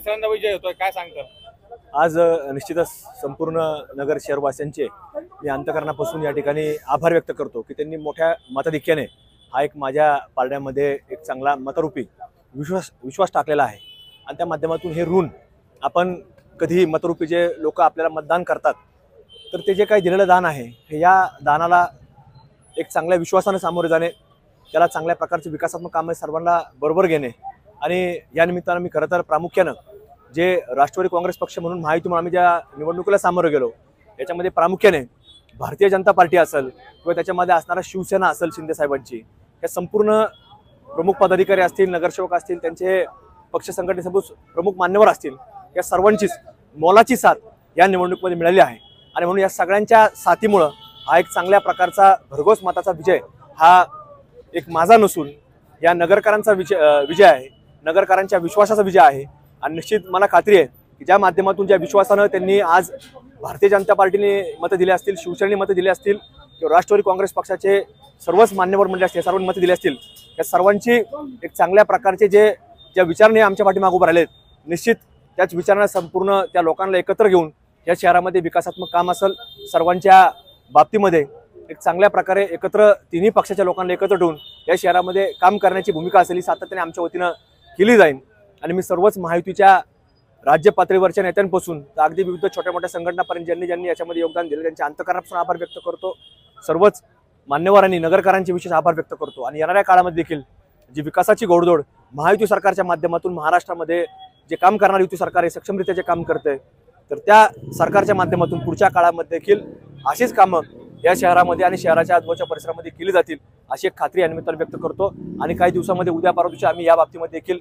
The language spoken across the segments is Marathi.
तिसऱ्यांदा विजय होतोय, काय सांगता? आज निश्चितच संपूर्ण नगर शहरवासियांचे मी अंतःकरणापासून या ठिकाणी आभार व्यक्त करतो की त्यांनी मोठ्या मताधिक्याने हा एक माझ्या पारड्यामध्ये एक चांगला मतरूपी विश्वास टाकलेला आहे आणि त्या माध्यमातून हे ऋण आपण कधी मतरूपी जे लोक आपल्याला मतदान करतात तर ते जे काही दिलेलं दान आहे हे या दानाला एक चांगल्या विश्वासाने सामोरे जाणे, त्याला चांगल्या प्रकारचे विकासात्मक कामे सर्वांना बरोबर घेणे आणि या निमित्तानं मी खरं तर प्रामुख्यानं जे राष्ट्रवादी काँग्रेस पक्ष म्हणून महायुतीमुळे आम्ही ज्या निवडणुकीला सामोरं गेलो याच्यामध्ये प्रामुख्याने भारतीय जनता पार्टी असेल किंवा त्याच्यामध्ये असणारा शिवसेना असेल शिंदे साहेबांची, या संपूर्ण प्रमुख पदाधिकारी असतील, नगरसेवक असतील, त्यांचे पक्ष संघटनेसोबत प्रमुख मान्यवर असतील, या सर्वांचीच मोलाची साथ या निवडणुकीमध्ये मिळाली आहे आणि म्हणून या सगळ्यांच्या साथीमुळं हा एक चांगल्या प्रकारचा भरघोस मताचा विजय हा एक माझा नसून या नगरकरांचा विजय आहे, नगरकरांच्या विश्वासाचा विजय आहे आणि निश्चित मला खात्री आहे की ज्या माध्यमातून ज्या विश्वासानं त्यांनी आज भारतीय जनता पार्टीने मतं दिली असतील, शिवसेनेने मतं दिली असतील किंवा राष्ट्रवादी काँग्रेस पक्षाचे सर्वच मान्यवर मंडळी असतील, सर्वांनी मतं दिली असतील, या सर्वांची एक चांगल्या प्रकारचे ज्या विचाराने आमच्या पाठीमागे उभे राहिलेत, निश्चित त्याच विचारांना संपूर्ण त्या लोकांना एकत्र घेऊन या शहरामध्ये विकासात्मक काम असेल, सर्वांच्या बाबतीमध्ये एक चांगल्या प्रकारे एकत्र तिन्ही पक्षाच्या लोकांना एकत्र ठेवून या शहरामध्ये काम करण्याची भूमिका असेल ही सातत्याने आमच्या वतीनं केली जाईल आणि मी सर्वच महायुतीच्या राज्य पातळीवरच्या नेत्यांपासून तर अगदी विविध छोट्या मोठ्या संघटनापर्यंत ज्यांनी याच्यामध्ये योगदान दिलं त्यांच्या अंतःकरणापासून आभार व्यक्त करतो, सर्वच मान्यवरांनी नगरकरांचे विशेष आभार व्यक्त करतो आणि येणाऱ्या काळामध्ये देखील जी विकासाची घोडदौड महायुती सरकारच्या माध्यमातून महाराष्ट्रामध्ये जे काम करणारे युती सरकार आहे सक्षमरित्या जे काम करते तर त्या सरकारच्या माध्यमातून पुढच्या काळामध्ये देखील अशीच कामं या शहरामध्ये आणि शहराच्या आजूबाजूच्या परिसरामध्ये केली जातील अशी एक खात्री या निमित्तानं व्यक्त करतो आणि काही दिवसामध्ये उद्या परवा दिवशी आम्ही या बाबतीमध्ये देखील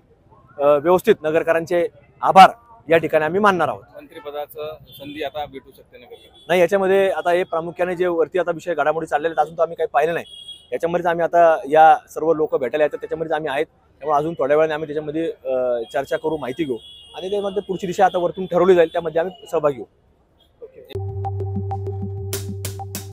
व्यवस्थित नगरकरांचे आभार या ठिकाणी आम्ही मानणार आहोत। मंत्रिपदाचं संधी आता भेटू शकते नगरकरांना? नाही, याच्यामध्ये आता हे प्रामुख्याने जे वरती आता विषय घडामोडी चाललेले आहेत अजून तर आम्ही काही पाहिलं नाही, याच्यामध्येच आम्ही आता या सर्व लोक भेटायला येतात त्याच्यामध्येच आम्ही आहेत, त्यामुळे अजून थोड्या वेळाने आम्ही त्याच्यामध्ये चर्चा करू, माहिती घेऊ आणि त्यामध्ये पुढची दिशा आता वरतून ठरवली जाईल, त्यामध्ये आम्ही सहभागी होऊ।